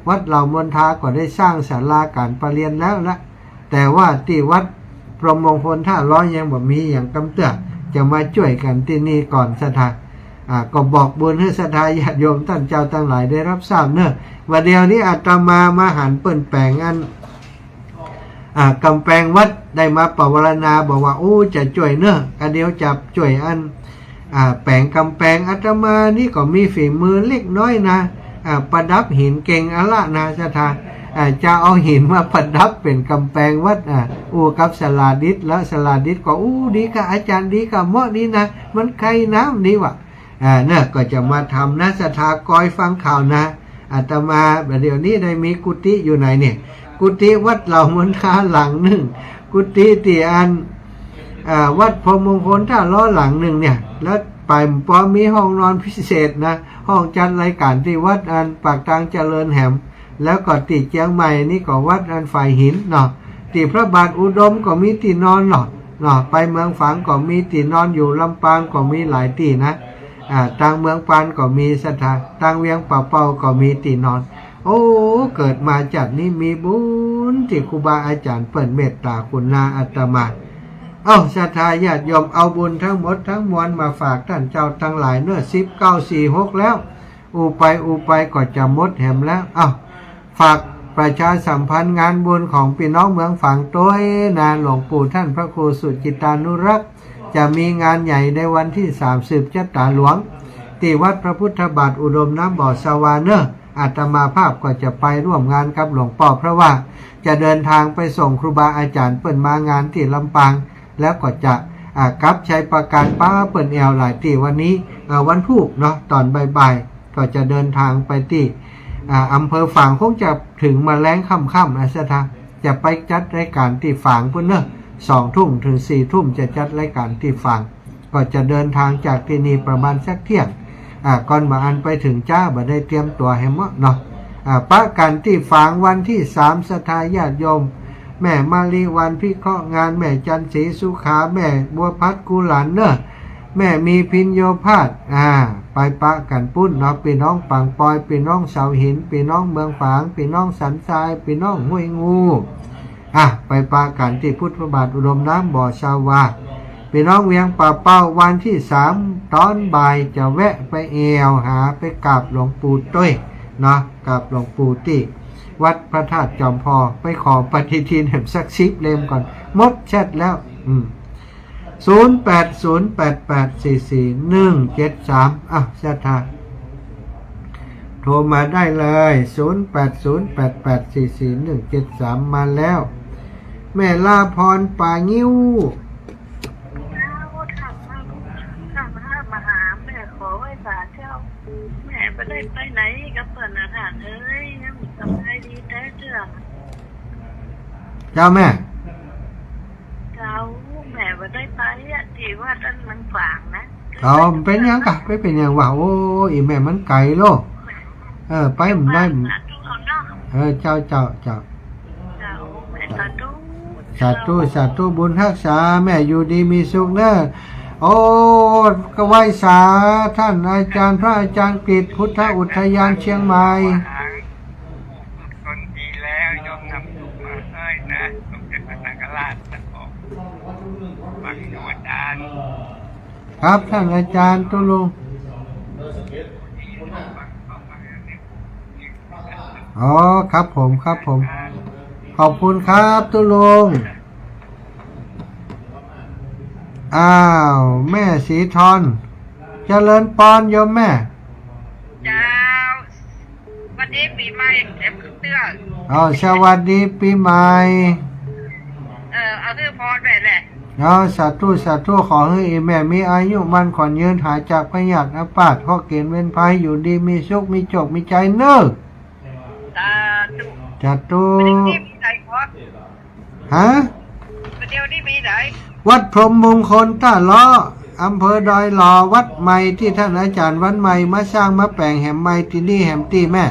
วัดเรามณฑาก็ได้สร้างศาลาการประเรียนแล้วละแต่ว่าที่วัดพรหมมงคลท่าร้อยยังบ่มีอย่างกำเตื้อจะมาช่วยกันที่นี่ก่อนศรัทธาก็บอกบุญให้ศรัทธาญาติโยมท่านเจ้าทั้งหลายได้รับทราบเนอะวันเดียวนี้อาตมาหันเปิ้นแปลงอันกำแพงวัดได้มาปวารณาบอกว่าจะช่วยเนอะกันเดียวจับช่วยอันแปลงกำแพงอาตมานี่ก็มีฝีมือเล็กน้อยนะประดับหินเก่งอะละนะศรัทธาจะเอาหินมาประดับเป็นกำแพงวัดกับสลาดิษแล้วสลาดิษก็ดีกับอาจารย์ดีกับเหมาะดีนะมันไกลน้ำดีว่ะเนี่ยก็จะมาทำนะศรัทธากอยฟังข่าวนะอาตมาเดี๋ยวนี้ได้มีกุฏิอยู่ไหนเนี่ยกุฏิวัดเหล่ามณฑาหลังหนึ่งกุฏิที่อันวัดพรหมมงคลท่าล้อหลังหนึ่งเนี่ยแล้วไปพอมีห้องนอนพิเศษนะห้องจัดรายการที่วัดอันปากทางเจริญแหมแล้วก็ติเชียงใหม่นี่ก็วัดอันฝ่ายหินเนาะติพระบาทอุดมก็มีที่นอนเนาะไปเมืองฝางก็มีที่นอนอยู่ลำปางก็มีหลายที่นะต่างเมืองปานก็มีสถานต่างเวียงป่าเป่าก็มีที่นอนเกิดมาจากนี้มีบุญที่ครูบาอาจารย์เปิ่นเมตตาคุณนาอาตมาศรัทธาญาติโยมเอาบุญทั้งหมดทั้งมวลมาฝากท่านเจ้าทั้งหลายเนื้อ1946แล้วไปก็จะหมดแหมแล้วฝากประชาสัมพันธ์งานบุญของพี่น้องเมืองฝางตัวนะหลวงปู่ท่านพระครูสุจิตานุรักษ์จะมีงานใหญ่ในวันที่30 จัตตาหลวงที่วัดพระพุทธบาทอุดมน้ำบ่อสวาเนอร์อาตมาภาพก็จะไปร่วมงานกับหลวงพ่อเพราะว่าจะเดินทางไปส่งครูบาอาจารย์เปิ่นมางานที่ลำปางแล้วก็จะกลับใช้ประการป้าเปิ่นแอวหลายที่วันนี้วันพุธเนาะตอนบ่ายๆก็จะเดินทางไปที่อำเภอฝางคงจะถึงมาแล้งค่ำๆนะสถานจะไปจัดรายการที่ฝางเพื่อนเนอะ2 ทุ่มถึง4 ทุ่มจะจัดรายการที่ฝางก็จะเดินทางจากที่นี่ประมาณสักเที่ยงก่อนมาอันไปถึงจ้าบ่ได้เตรียมตัวให้เหมาะเนาะปะกันที่ฝางวันที่3ศรัทธาญาติโยมแม่มาลีวันพิเคราะห์งานแม่จันศรีสุขาแม่บัวพัดกุหลานเนอะแม่มีพินโยพาสไปปะกันปุ้นเนาะพี่น้องปังปอยพี่น้องเสาหินพี่น้องเมืองฝางพี่น้องสันทรายพี่น้องห้วยงูไปปะกันที่พุทธบาทอุดมน้ำบ่อชาวาพี่น้องเวียงป่าเป้าวันที่3ตอนบ่ายจะแวะไปแอวหาไปกราบหลวงปู่ต้ยเนาะกราบหลวงปู่ที่วัดพระธาตุจอมพอไปขอปฏิทินแห่งสัก10 เล่มก่อนหมดแชทแล้ว0808844173ศรัทธาโทรมาได้เลย0808844173มาแล้วแม่ลาพรป่างิ้วมาหาแม่ขอไว้สาเจ้าแม่ไปได้ไปไหนกับเปิ่นนะท่านเอ้ยยังสบายดีแต่เจ้าเจ้าแม่แม่ไปได้ไปที่ว่าท่านมันฝางนะเป็นยังกะไปเป็นยังว่าอีแม่มันไกลโลไปมันได้เจ้าแม่สาธุบุญรักษาแม่อยู่ดีมีสุขเนอะก็ไหว้สาท่านอาจารย์พระอาจารย์กฤษพุทธอุทยานเชียงใหม่คนดีแล้วยอมนำสุขมาให้นะสมเด็จพระสังฆราชท่านบอกฟังอยู่อาจารย์ครับท่านอาจารย์ตุลุงครับผมขอบคุณครับตุลุงแม่สีทอนเจริญปอนโยมแม่เจ้าวันนี้ปีใหม่เต็มเตื้อสวัสดีปีใหม่เอาซื้อพรไปแหละสาธุขอให้แม่มีอายุมันขอนยืนหายจากพยาธิอาพาธข้อเกณฑ์เว้นภัยอยู่ดีมีสุขมีโชคมีใจเนอะสาธุฮะเดี๋ยวนี้มีไหนวัดพรหมมงคลท่าล้ออำเภอดอยหล่อวัดใหม่ที่ท่านอาจารย์วัดใหม่มาสร้างมาแปลงแห่มใหม่ที่นี่แห่มตีแม่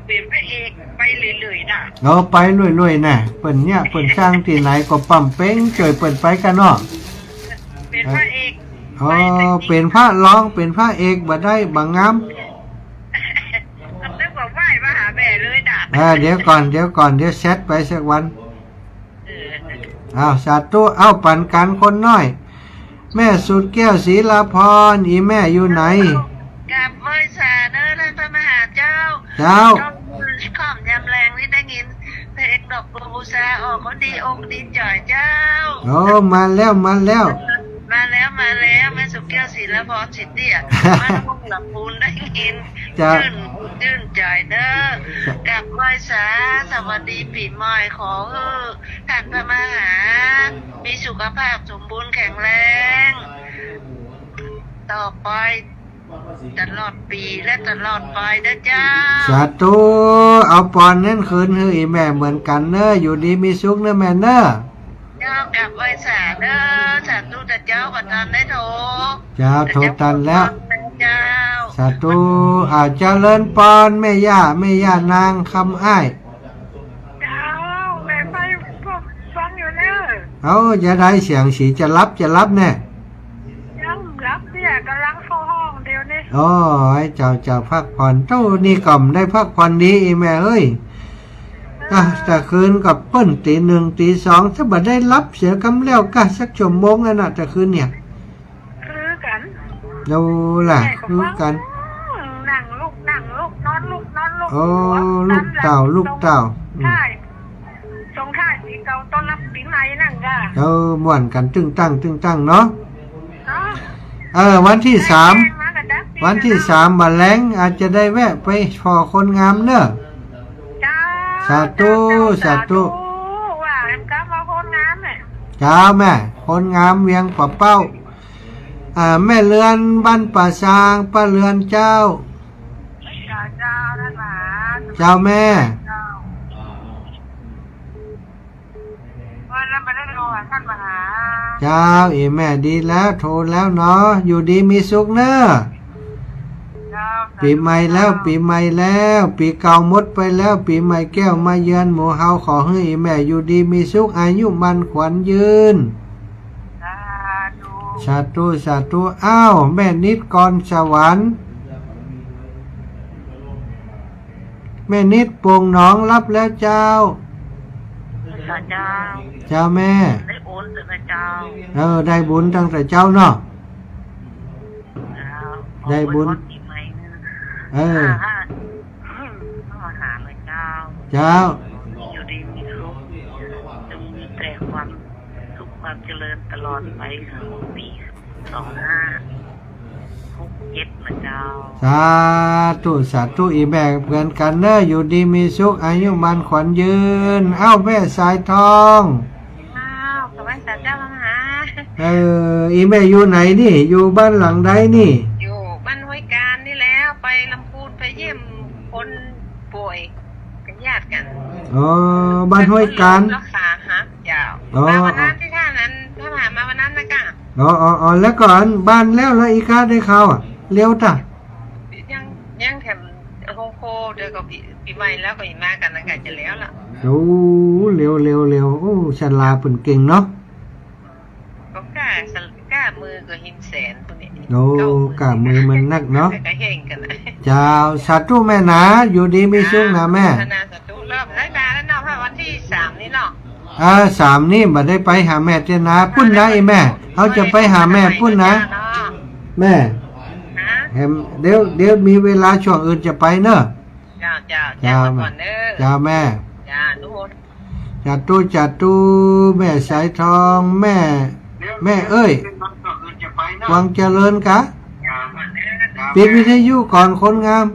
เป็นพระเอกไปเรื่อยๆนะ เราไปรวยๆน่ะเปิ่นเนี่ยเปิ่นสร้างที่ไหนก็ปั๊มเป้งเจยเปิ่นไปกันเนาะ เป็นพระเอก อ๋อเป็นพระร้องเป็นพระเอกบ่ได้บ่งาม มันนึกว่าไหว้มาหาแม่เลยนะ เดี๋ยวก่อนเดี๋ยวแชทไปสักวัน เออ อ้าวสาธุเอาปันกันคนน้อย แม่สุดแก้วศรีลาพรอีแม่อยู่ไหน กับมอยสาเนอท่านพระมหาเจ้า เจ้า ข้อมยำแรงนี่ได้ยินเพลงดอกบัวบูชาออกก็ดีอกดีจ่อยเจ้า โอ้มาแล้ว มาแล้วแม่สุแก้วศรีละพรสิทธิ์เตี้ยมาห้องหลับปูนได้ยินชื่นใจเด้อกับมอยสาสวัสดีปีใหม่ขอท่านพระมหามีสุขภาพสมบูรณ์แข็งแรงต่อไปตลอดปีและตลอดไปนะเจ้า สาธุเอาปอนนั่นคืนให้อีแม่เหมือนกันเนอะอยู่ดีมีสุขเนอะแม่เนอะ เจ้ากลับไว้สาเด้อสาธุแต่เจ้าก่อนทันได้โทร เจ้าโทรตันแล้ว เจ้า สาธุเจริญปอนแม่ย่านางคำอ้าย เจ้าแม่ไปฟังอยู่เนอะ เอาจะได้เสียงสีจะรับแน่ ยังรับเนี่ยกำลังเข้าห้องเดี๋ยวนี้ โอ้ยเจ้าพักผ่อนเจ้านี่ก่อมได้พักผ่อนดีอีแม่เอ้ยแต่คืนกับเปิ้นตี 1 ตี 2ถ้าบ่ได้รับเสียกำแล้วก็สักชั่วโมงน่ะแต่คืนเนี่ย คือกัน ดูล่ะคือกัน นั่งลุกนอนลุก โอ้ลูกเต่าใช่ทรงท่าสีเก่าต้อนรับปีใหม่นั่งจ้า ม่วนกันตึงตั้งเนาะ เนาะ วันที่ 3วันที่3บ่แลงอาจจะได้แวะไปพอคนงามเนอะ สาธุว่าเอ็มกำมาคนงามเนี่ย เจ้าแม่คนงามเวียงป่าเป้าแม่เรือนบ้านป่าซางป้าเรือนเจ้า เจ้าท่านหมา เจ้าแม่ วันนั้นไปได้โทรหาท่านมหา เจ้าอีแม่ดีแล้วโทรแล้วเนาะอยู่ดีมีสุขเนอะปีใหม่แล้วปีเก่าหมดไปแล้วปีใหม่แก้วมาเยือนหมู่เฮาขอให้อีแม่อยู่ดีมีสุขอายุมันขวัญยืนสาธุอ้าวแม่นิดกรสวรรค์แม่นิดโป่งหนองรับแล้วเจ้า เจ้าแม่ ได้โอนแต่เจ้า ได้บุญตั้งแต่เจ้าเนาะได้บุญมาหาเลยเจ้า เจ้า อยู่ดีมีสุขจงมีแต่ความสุขความเจริญตลอดไปปี2567นะเจ้า สาธุอีแม่เพื่อนกันเนอะอยู่ดีมีสุขอายุมันขวัญยืนเอ้าแม่สายทองสวัสดีเจ้ามาหาอีแม่อยู่ไหนนี่อยู่บ้านหลังใดนี่อยู่บ้านห้วยการนี่แล้วไปลำพูนไปเยี่ยมคนป่วยเป็นญาติกันบ้านห้วยการรักษาฮะเจ้ามาวันนั้นที่ท่านั้นถ้าผ่านมาวันนั้นนะกะแล้วก่อนบ้านแล้วอีกาได้ข่าวเร็วจ้ะยังแถมโฮโคเดี๋ยวก็ปีใหม่แล้วก็อีกมากันนะกะจะแล้วล่ะเร็วโอ้ฉลาดเป็นเก่งเนาะก็กล้ามือก็หินแสนตัวนี้กล้ามือมันนักเนาะก็เฮงกันนะเจ้าสาธุแม่นะอยู่ดีมีสุขนะแม่สาธุเริ่มได้มาแล้วเนาะวันที่3นี่เนาะ3นี่บ่ได้ไปหาแม่เจ้านะพุ่นนะไอ้แม่เขาจะไปหาแม่พุ่นนะแม่เดี๋ยวมีเวลาช่วงอื่นจะไปเนอะเจ้าแม่เจ้าแม่จัดตู้แม่สายทองแม่เอ้ยวังเจริญกะปิดวิทยุก่อนคนงาม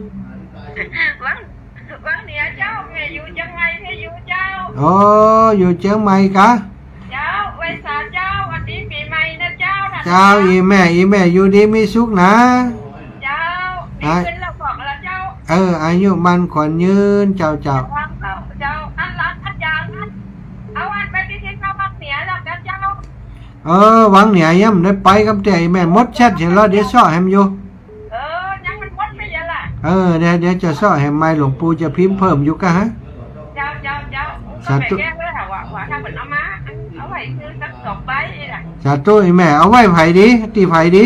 วังเหนือเจ้าแม่อยู่จังไงแม่อยู่เจ้าอยู่เชียงใหม่กะเจ้าไว้สาเจ้าวันนี้ปีใหม่นะเจ้าเจ้าอีแม่อยู่ดีมีสุขนะเจ้าดีขึ้นแล้วบอกแล้วเจ้าอายุมันขวัญยืนเจ้าอันรักอาจารย์เอาอันไปที่ที่เขาวังเหนือแล้วกันเจ้าวังเหนือยังได้ไปกับแต่แม่มดแชทเห็นแล้วเดี๋ยวซ้อแฮมอยู่ยังมันมดไม่ยังล่ะ เดี๋ยวจะซ่อให้ไม้หลวงปู่จะพิมพ์เพิ่มอยู่กะฮะ เจ้าก็แม่แก้เลยค่ะว่าถ้าเหมือนเอามาเอาไว้ซื้อสัก2ใบนี่แหละ สาธุอีแม่เอาไว้ไผดีตีไผดี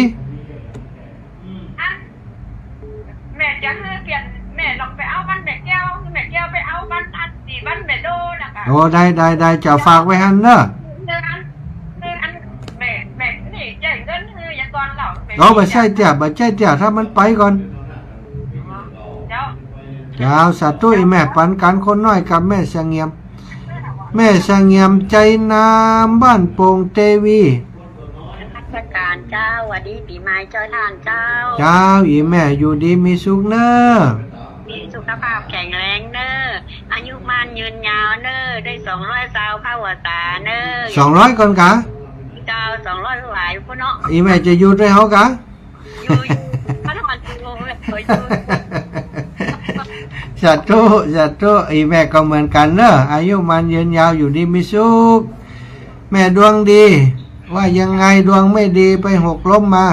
อันแม่จะให้เปลี่ยนแม่ลองไปเอาบ้านแม่แก้วไปเอาบ้านอันสีบ้านแม่โดนะคะ โอ้ได้จะฝากไว้หันเนอะ เนื้ออันแม่นี่ใจเงินคืออย่างก่อนเรา เอาบ่ใช่เจ้าถ้ามันไปก่อน เจ้า เจ้าสาธุอีแม่ปันกันคนน้อยกับแม่เสงี่ยมแม่เสงี่ยมใจนามบ้านโป่งเตวี นักการเจ้าวันดีปีใหม่เจ้าทานเจ้า เจ้าอีแม่อยู่ดีมีสุขเนอะ มีสุขภาพแข็งแรงเนอะอายุมันยืนยาวเนอะได้200 สาวเข้าหัวตาเนอะ 200ก่อนกะ เจ้า200หลายพุ่นเนาะ อีแม่จะอยู่ด้วยเฮากะ อยู่พันวันจูเลยเคยอยู่ สาธุอีแม่ก็เหมือนกันเนอะอายุมันยืนยาวอยู่ดีมีสุขแม่ดวงดี ว่ายังไงดวงไม่ดีไปหกล้มมา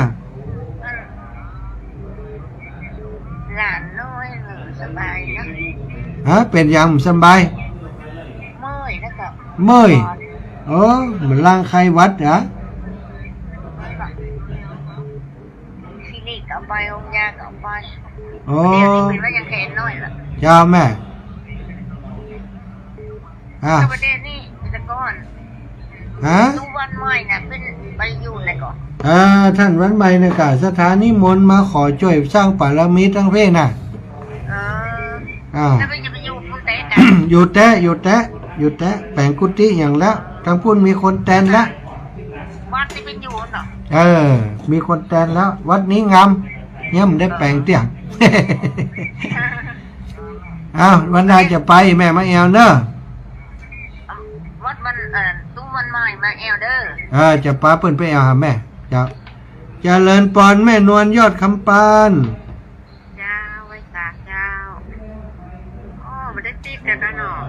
หลานน้อยหนูสบายนะ ฮะเป็นยังสบาย เมื่อยนะกับ เมื่อยเหมือนร่างใครวัดเหรอ คลินิกเอาไปองยาเอาไป โอ้ เดี๋ยวนี้เป็นว่ายังแขนน้อยล่ะ เจ้าแม่อ่ะ ประเด็นนี่แต่ก่อน ฮะ ทุกวันใหม่น่ะเป็นไปอยู่ไหนก่อน ท่านวันใหม่นะกะสถานีมนต์มาขอช่วยสร้างปารามีทั้งเพศน่ะ แล้วก็จะไปอยู่พุ่นเตะกัน อยู่แตะแปลงกุฏิอย่างแล้วทั้งพุ่นมีคนแตนแล้ว วัดที่เป็นอยู่เนาะ มีคนแตนแล้ว วัดนี้งามเนี่ยมันได้แปลงเตี้ยง วันใดจะไปแม่มาแอวเนอะ วัดมันตู้วันใหม่มาแอลเดอร์ จะป้าเปิ้นไปแอวหาแม่เจะเลินปอนแม่นวลยอดคำปาน เจ้าไว้สาเจ้าไม่ได้ติดกันนะเนาะ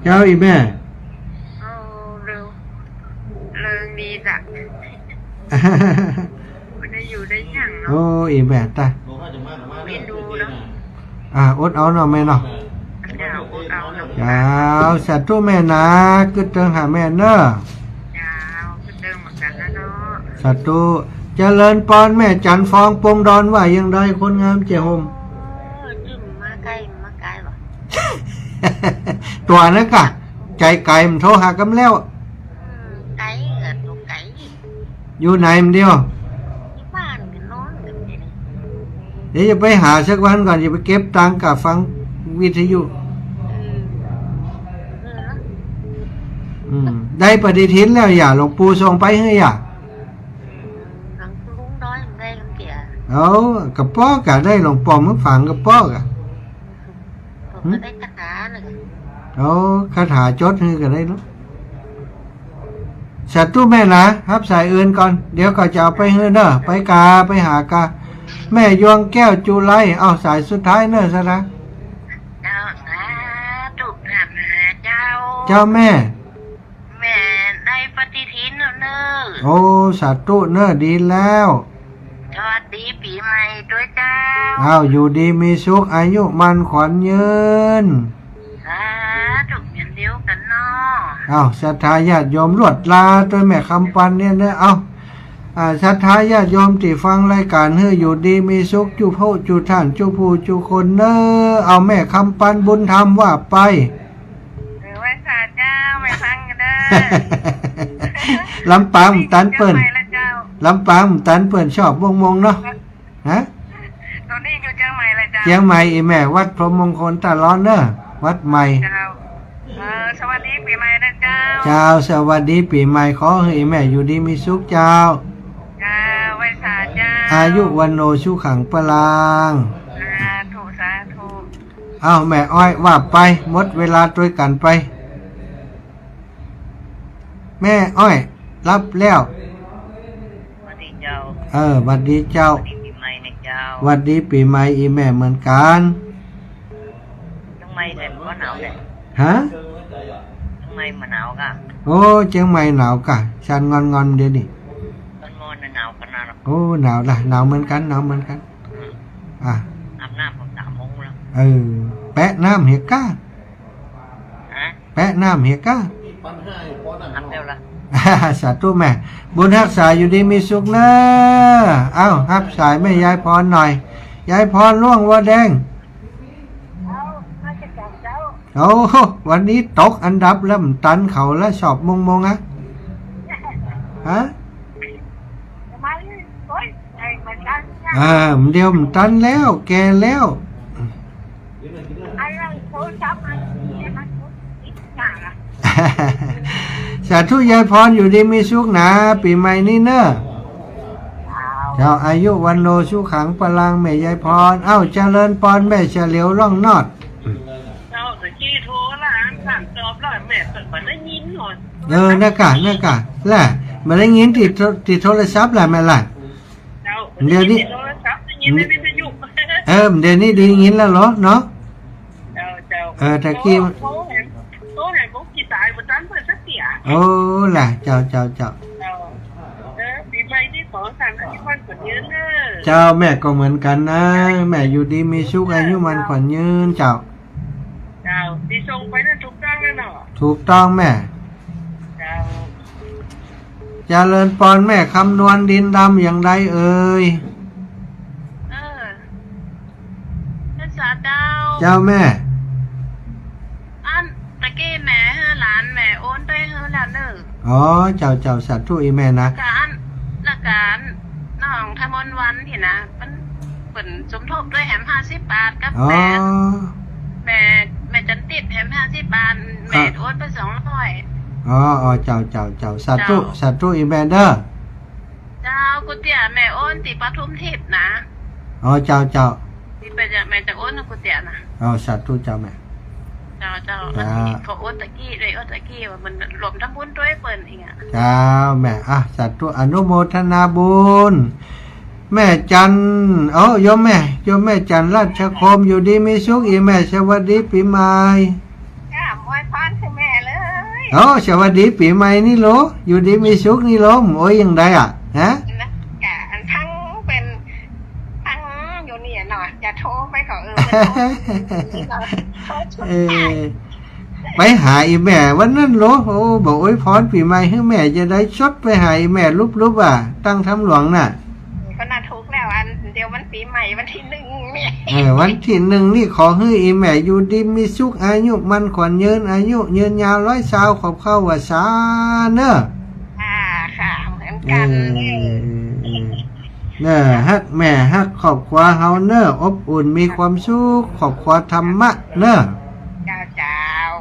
เจ้าอีแม่ เร็วเริงดีจ้ะไม่ได้อยู่ได้ยัง โอ้ เนาะ อีแม่ตา ไม่ดูเนาะ อดเอาเนาะแม่เนาะ เจ้าเอาเนาะ เจ้าสัตว์ตัวแม่นะกึดเติงหาแม่เนอะ เจ้าก็เดิมเหมือนกันนะเนาะ สัตว์ตัวเจริญปอนแม่จันฟองปงดอนว่ายังได้คนงามเจ้าโฮม จิ้มมาใกล้หรอ ตัวนั้นกะใจไก่มันโทรหากันแล้ว ไก่ตัวไก่ อยู่ไหนมันเดียว ที่บ้านกันนอนกันเนี่ย เดี๋ยวจะไปหาสักวันก่อนจะไปเก็บตังค์กับฟังวิทยุ ได้ปฏิทินแล้วอย่าหลวงปู่ส่งไปให้อย่า หลังลุงน้อยมันได้ลุงเกียร์ เอากระป๋อกะได้หลวงปอมมึงฝังกระป๋อกะ ผมก็ได้คาถาเลย เอาคาถาจดให้กันได้เนาะสัตว์ตู้แม่นะครับสายอื่นก่อนเดี๋ยวก็จะเอาไปให้เนอะไปกาไปหากาแม่ยวงแก้วจุไลเอาสายสุดท้ายเนอะซะนะ เจ้าสาธุหาเจ้า เจ้าแม่ แม่ได้ปฏิทินแล้วเนอะ โอ้สัตว์ตู้เนอะดีแล้ว สวัสดีปีใหม่ด้วยเจ้า เอาอยู่ดีมีสุขอายุมันขวัญยืน สาธุอย่างเดียวกันเนาะ เอาศรัทธาญาติโยมลวดลาตัวแม่คำปันเนี่ยนะเอาศรัทธาญาติโยมที่ฟังรายการเฮ้ยอยู่ดีมีสุขจูโพจูท่านจูผู้จูคนเนอเอาแม่คำปันบุญธรรมว่าไป หรือว่าสาเจ้าไม่ฟังกันเด้อ ลำปางตันเปิ้น ไปแล้วเจ้า ลำปางตันเปิ้นชอบวงมงเนาะฮะ ตอนนี้อยู่เชียงใหม่แล้วเจ้า เชียงใหม่อีแม่วัดพรหมมงคลตาล้อนเนอะวัดใหม่ เจ้าสวัสดีปีใหม่นะเจ้า เจ้าสวัสดีปีใหม่ขอให้แม่อยู่ดีมีสุขเจ้า เจ้าไว้สาเจ้า อายุวันโนชุขังปลาง สาธุ เอาแม่อ้อยว่าไปหมดเวลาตัวกันไป แม่อ้อย รับแล้ว สวัสดีเจ้า วัดดีเจ้า สวัสดีปีใหม่นะเจ้า วัดดีปีใหม่อีแม่เหมือนกัน ทำไมแต่ก็หนาวเลย ฮะ ทำไมมันหนาวกะ โอ้เชียงใหม่หนาวกะชันงอนเดี๋ยวนี้ ต้นมอนหนาวขนาด โอ้หนาวละหนาวเหมือนกันอ่ะ อาบน้ำ แปะน้ำเหียก้า ฮะ แปะน้ำเหียก้า ทำเร็วละ สาธุแม่บุญรักษาอยู่ดีมีสุขนะเอ้ารับสายแม่ยายพรหน่อยยายพรล่วงวัวแดง เอามาจะจับเจ้า โอ้วันนี้ตกอันดับแล้วมันตันเขาแล้วสอบมงอะฮะ ทำไมโอ้ยไอ้มันกันเนี่ย มันเดียวมันตันแล้วแกแล้ว ไอ้เราโทรศัพท์มันเนี่ยมันติดหนาอะ สาธุยายพรอยู่ดีมีสุขนะปีใหม่นี้เนอะเจ้าอายุวันโนสุขังพลังแม่ยายพรเอ้าเจริญปอนแม่เฉลียวร่องนอด เจ้าตะกี้โทรละอันสั่งจอบแล้วแม่เปิดมาได้ยินหน่อย นักกะแหละมาได้ยินติดโทรศัพท์แหละแม่ล่ะ เจ้า เดี๋ยวนี้ โทรศัพท์ได้ยินในวิทยุ เดี๋ยวนี้ดียินแล้วเหรอเนาะ เจ้า ตะกี้ โทรให้ผมกี่ตายบนนั้นเพื่อนสักเสีย โอ้ล่ะเจ้า เจ้าปีใหม่ที่ขอสั่งอายุวันกว่ายืนเนอะ เจ้าแม่ก็เหมือนกันนะแม่อยู่ดีมีสุขอายุมันขวัญยืนเจ้า เจ้าดีส่งไปนั่นทุกครั้งเลยเนาะ ถูกต้องแม่ เจ้า เจริญปอนแม่คำนวณดินดำอย่างไรเอ่ย ภาษาดาว เจ้าแม่ อันตะกี้แม่ให้หลานแม่โอนไปให้แล้วเนอะ อ๋อเจ้าสาธุอีแม่นะ การละการน้องทมนวันที่นะมันเป็นสมทบด้วยแหม50 บาทกับ อ๋อ แม่จันติดแหม50 บาทแม่โอนไป200 อ๋อเจ้าสาธุอีแม่เด้อ เจ้ากุเตียแม่โอนติปทุมทิพย์นะ อ๋อเจ้า ที่ไปจะแม่จะโอนกุเตียนะ อ๋อสาธุเจ้าแม่ เจ้าอันนี้เขาโอนตะกี้เลยโอนตะกี้ว่ามันรวมทั้งบุญด้วยเปิ่นอีกอ่ะ เจ้าแม่สาธุอนุโมทนาบุญแม่จันโยมแม่จันราชโคมอยู่ดีมีสุขอีแม่สวัสดีปีใหม่ จ้าอวยพรคือแม่เลย สวัสดีปีใหม่นี่โลอยู่ดีมีสุขนี่โลโอ้ยยังไงฮะ นะกะทั้งเป็นทั้งอยู่เนี่ยหน่อยจะโทรไปขอไปหาอีแม่วันนั้นโลบอกโอ้ยพรปีใหม่ให้แม่จะได้ชดไปหาอีแม่ลุบตั้งทำหลวงน่ะ ก็น่าทุกแล้วอันเดียวมันปีใหม่วันที่1เนี่ย วันที่1นี่ขอให้อีแม่อยู่ดีมีสุขอายุมันขวัญยืนอายุยืนยาว100 ขอบเข้าว่าสาเนอะ ค่ะเหมือนกันเนอะฮักแม่ฮักครอบครัวเฮาเนอะอบอุ่นมีความสุขครอบครัวธรรมะเนอะ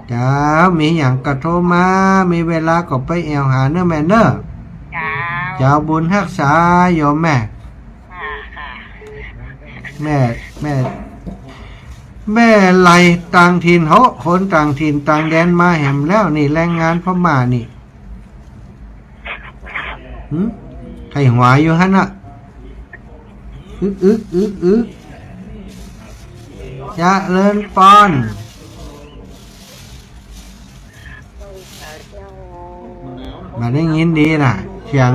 เจ้ามีอย่างกระโทรมามีเวลาก็ไปแอวหาเนอะแม่เนอะเจ้าบุญรักษาโยมแม่แม่ไหลต่างถิ่นเฮาคนต่างถิ่นต่างแดนมาแหมแล้วนี่แรงงานพม่านี่ใครหัวอยู่ฮะน่ะจะเลินปอนมาได้ยินดีน่ะเสียง